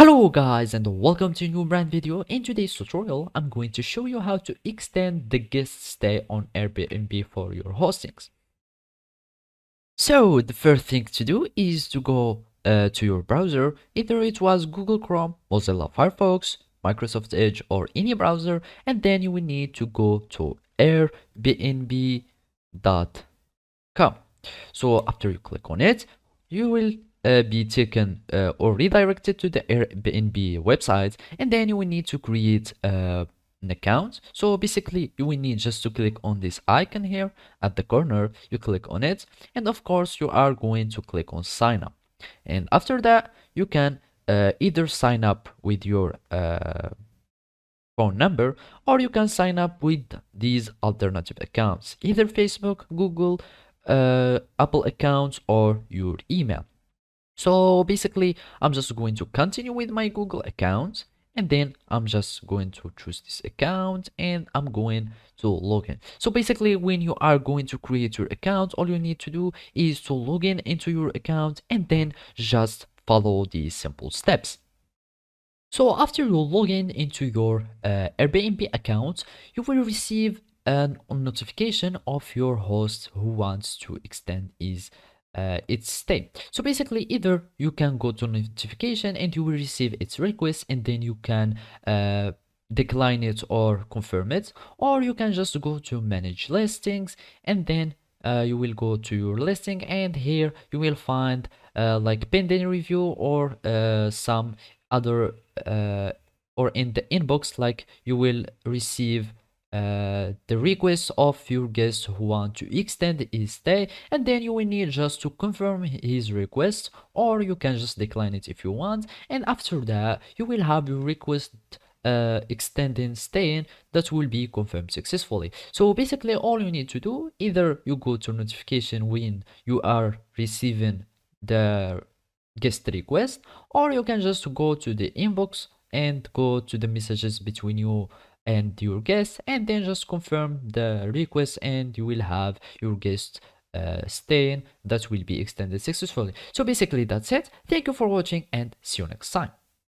Hello guys and welcome to a new brand video. In today's tutorial, I'm going to show you how to extend the guest stay on Airbnb for your hostings. So the first thing to do is to go to your browser, either it was Google Chrome, Mozilla Firefox, Microsoft Edge or any browser, and then you will need to go to airbnb.com. So after you click on it, you will be taken or redirected to the Airbnb website, and then you will need to create an account. So basically you will need just to click on this icon here at the corner. You click on it, and of course you are going to click on sign up, and after that you can either sign up with your phone number, or you can sign up with these alternative accounts, either Facebook, Google, Apple accounts, or your email. So basically I'm just going to continue with my Google account, and then I'm just going to choose this account and I'm going to log in. So basically when you are going to create your account, all you need to do is to log in into your account and then just follow these simple steps. So after you log in into your Airbnb account, you will receive a notification of your host who wants to extend its stay. So basically either you can go to notification and you will receive its request, and then you can decline it or confirm it, or you can just go to manage listings, and then you will go to your listing, and here you will find like pending review or some other or in the inbox, like you will receive the request of your guest who want to extend his stay, and then you will need just to confirm his request, or you can just decline it if you want, and after that you will have your request extending staying that will be confirmed successfully. So basically all you need to do, either you go to notification when you are receiving the guest request, or you can just go to the inbox and go to the messages between you and your guest, and then just confirm the request, and you will have your guest staying that will be extended successfully. So basically that's it. Thank you for watching and see you next time.